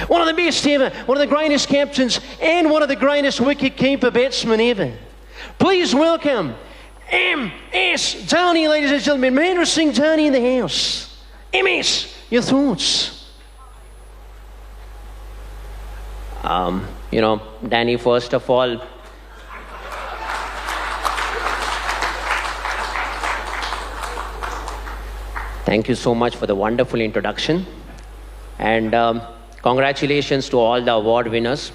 One of the best ever, one of the greatest captains, and one of the greatest wicket-keeper batsmen ever. Please welcome M.S. Dhoni, ladies and gentlemen. Mahendra Singh Dhoni in the house. M.S., your thoughts? Danny, first of all, thank you so much for the wonderful introduction. And congratulations to all the award winners.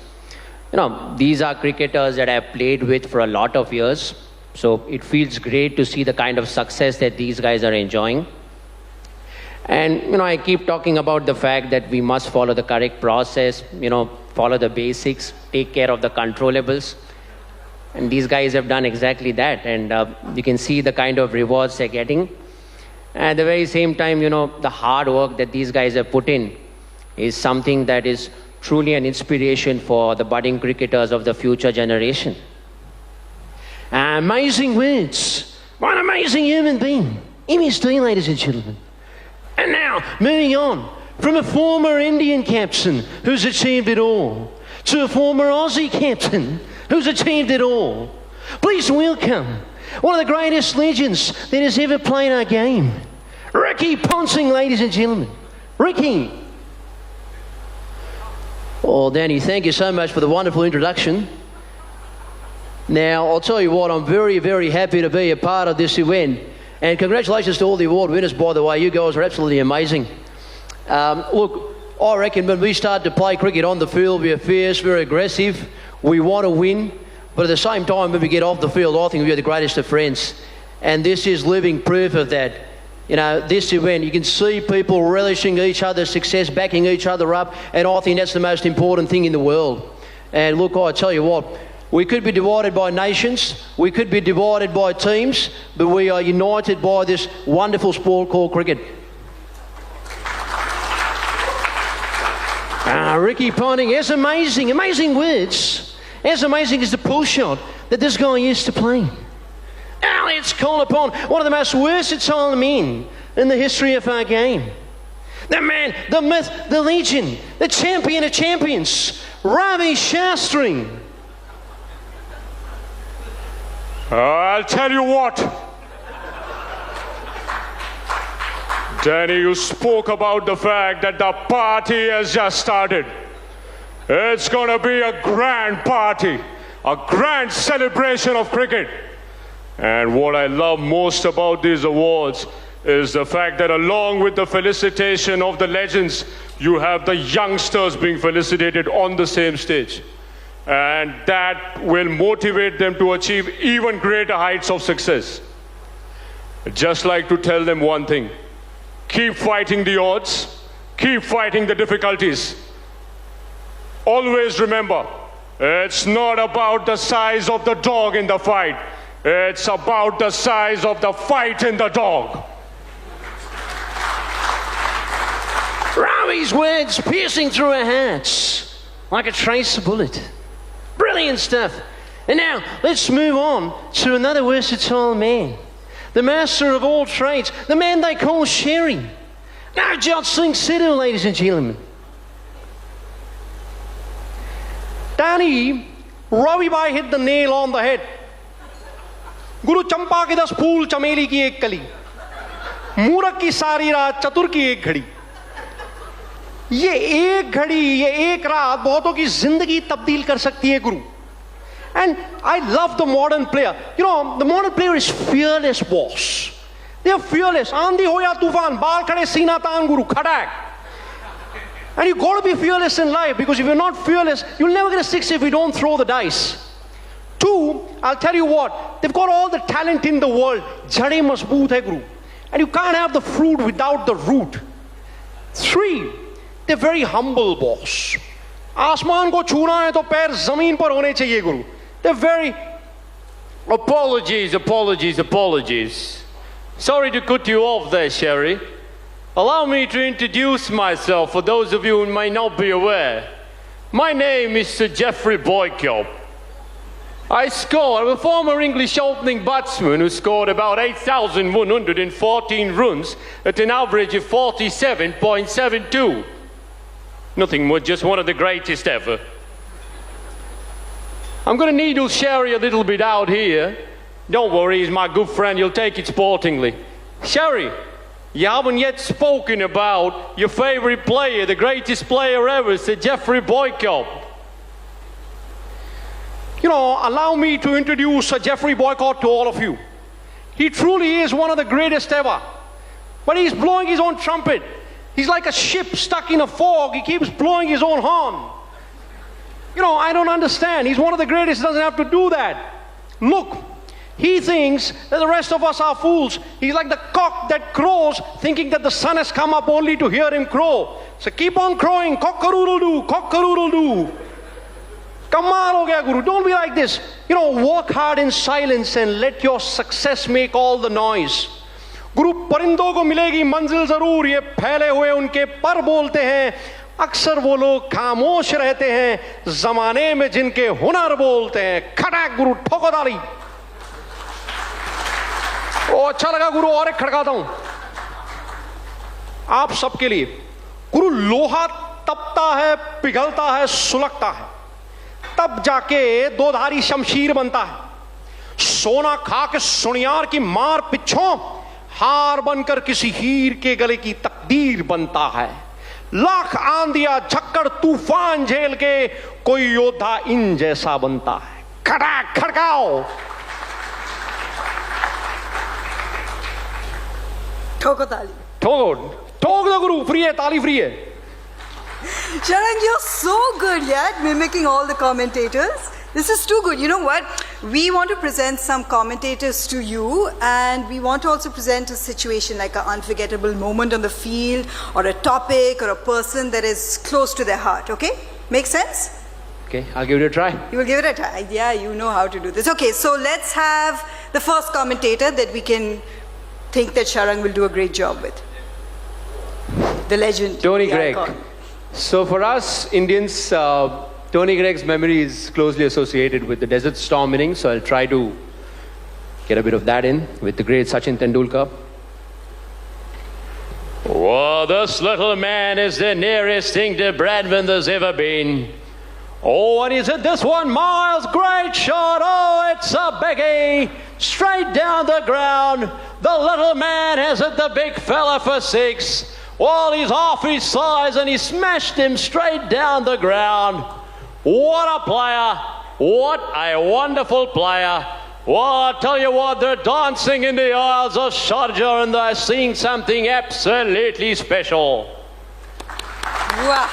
These are cricketers that I've played with for a lot of years. So it feels great to see the kind of success that these guys are enjoying. And, I keep talking about the fact that we must follow the correct process, follow the basics, take care of the controllables. And these guys have done exactly that. And you can see the kind of rewards they're getting. At the very same time, the hard work that these guys have put in is something that is truly an inspiration for the budding cricketers of the future generation. Amazing words. What an amazing human being. MSD, ladies and gentlemen. And now, moving on, from a former Indian captain who's achieved it all, to a former Aussie captain who's achieved it all. Please welcome one of the greatest legends that has ever played our game. Ricky Ponting, ladies and gentlemen. Ricky. Well, Danny, thank you so much for the wonderful introduction. Now, I'll tell you what, I'm very, very happy to be a part of this event. And congratulations to all the award winners, by the way. You guys are absolutely amazing. Look, I reckon when we start to play cricket on the field, we're fierce, we're aggressive, we want to win. But at the same time, when we get off the field, I think we're the greatest of friends. And this is living proof of that. This event, you can see people relishing each other's success, backing each other up, and I think that's the most important thing in the world. And look, I tell you what, we could be divided by nations, we could be divided by teams, but we are united by this wonderful sport called cricket. Ricky Ponting, as amazing words, as amazing as the pull shot that this guy used to play. Now let's call upon one of the most versatile men in the history of our game. The man, the myth, the legend, the champion of champions, Ravi Shastri. I'll tell you what. Danny, you spoke about the fact that the party has just started. It's going to be a grand party, a grand celebration of cricket. And what I love most about these awards is the fact that along with the felicitation of the legends, you have the youngsters being felicitated on the same stage. And that will motivate them to achieve even greater heights of success. I'd just like to tell them one thing. Keep fighting the odds. Keep fighting the difficulties. Always remember, it's not about the size of the dog in the fight. It's about the size of the fight in the dog. Ravi's words piercing through our hearts like a trace of bullet. Brilliant stuff. And now, let's move on to another versatile man. The master of all trades, the man they call Sherry. Navjot Singh Sidhu, ladies and gentlemen. Danny, Ravi Bhai hit the nail on the head. Guru Champa ki 10 phool, chameli ki ek kali. Murak ki sari raat, chatur ki ek ghadi. ये एक घड़ी, ये एक रात बहुतों की जिंदगी तब्दील कर सकती है गुरु. And I love the modern player. The modern player is fearless, boss. They are fearless. आंधी हो या तूफान, बाल खड़े सीना तान गुरु, खड़ाक. And you got to be fearless in life, because if you're not fearless, you'll never get a six if you don't throw the dice. 2, I'll tell you what, they've got all the talent in the world. Jade mazboot hai guru. And you can't have the fruit without the root. 3, they're very humble, boss. आसमान को छूना है तो पैर जमीन पर होने चाहिए गुरु. They're very... Apologies. Sorry to cut you off there, Sherry. Allow me to introduce myself for those of you who may not be aware. My name is Sir Geoffrey Boycott. I'm a former English opening batsman who scored about 8,114 runs at an average of 47.72. Nothing much, just one of the greatest ever. I'm going to needle Sherry a little bit out here. Don't worry, he's my good friend. You'll take it sportingly. Sherry, you haven't yet spoken about your favorite player, the greatest player ever, Sir Jeffrey Boycott. You know, allow me to introduce Sir Jeffrey Boycott to all of you. He truly is one of the greatest ever. But he's blowing his own trumpet. He's like a ship stuck in a fog. He keeps blowing his own horn. You know, I don't understand. He's one of the greatest. He doesn't have to do that. Look, he thinks that the rest of us are fools. He's like the cock that crows, thinking that the sun has come up only to hear him crow. So keep on crowing. Cock-a-doodle-doo, cock-a-doodle-doo. Kamal ho gaya, Guru. Don't be like this. You know, work hard in silence and let your success make all the noise. गुरु परिंदों को मिलेगी मंजिल जरूर, ये फैले हुए उनके पर बोलते हैं, अक्सर वो लोग खामोश रहते हैं जमाने में जिनके हुनर बोलते हैं. खड़ाक गुरु, ठोको ताली. ओ अच्छा लगा गुरु, और एक खड़काता हूं आप सबके लिए. गुरु, लोहा तपता है, पिघलता है, सुलगता है, तब जाके दोधारी शमशीर बनता है. सोना खा के सुनियार की मार पिछों हार बनकर किसी हीर के गले की तकदीर बनता है. लाख आंधिया झक्कड़ तूफान झेल के कोई योद्धा इन जैसा बनता है. खड़ाक खड़काओ. ठोको ताली. ठोक दो गुरु, फ्री है, ताली फ्री है. Sharang, you're so good, yeah, mimicking all the commentators. This is too good. You know what? We want to present some commentators to you, and we want to also present a situation like an unforgettable moment on the field, or a topic, or a person that is close to their heart. Okay? Make sense? Okay, I'll give it a try. You will give it a try. Yeah, you know how to do this. Okay, so let's have the first commentator that we can think that Sharang will do a great job with. The legend. Tony the Gregg. icon. So for us Indians, Tony Gregg's memory is closely associated with the Desert Storm innings, so I'll try to get a bit of that in with the great Sachin Tendulkar. Well, this little man is the nearest thing to Bradman there's ever been. Oh, and he's hit this one, Miles, great shot. Oh, it's a biggie, straight down the ground. The little man has hit the big fella for six. Well, he's half his size and he smashed him straight down the ground. What a player. What a wonderful player. Well, I'll tell you what, they're dancing in the aisles of Sharjah and they're seeing something absolutely special. Wow.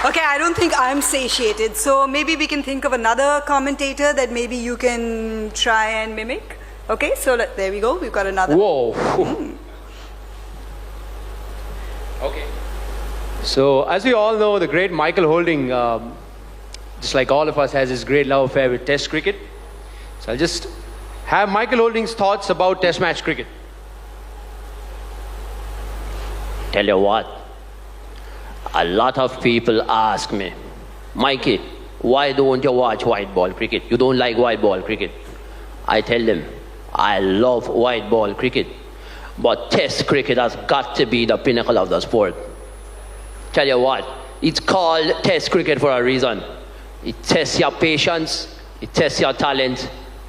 Okay, I don't think I'm satiated, so maybe we can think of another commentator that maybe you can try and mimic. Okay, so there we go, we've got another. Whoa. Okay. So, as we all know, the great Michael Holding, just like all of us, has his great love affair with Test cricket. So I'll just have Michael Holding's thoughts about Test match cricket. Tell you what, a lot of people ask me, Mikey, why don't you watch white ball cricket? You don't like white ball cricket. I tell them, I love white ball cricket, but Test cricket has got to be the pinnacle of the sport. Tell you what, it's called Test cricket for a reason. It tests your patience, it tests your talent,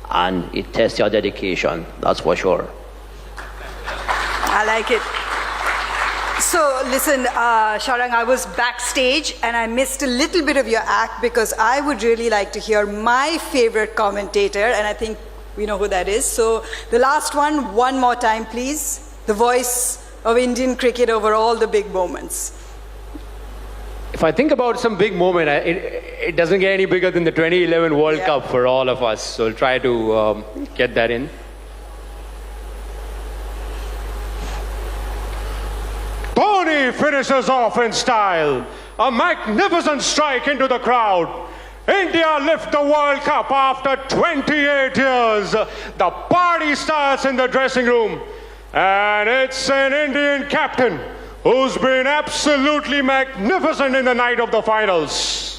and it tests your dedication, that's for sure. I like it. So listen, Sharang, I was backstage and I missed a little bit of your act because I would really like to hear my favorite commentator, and I think we know who that is. So the last one more time please. The voice of Indian cricket over all the big moments. If I think about some big moment, it doesn't get any bigger than the 2011 World Cup for all of us. So I'll try to get that in. Dhoni finishes off in style. A magnificent strike into the crowd. India lift the World Cup after 28 years. The party starts in the dressing room. And it's an Indian captain who's been absolutely magnificent in the night of the finals.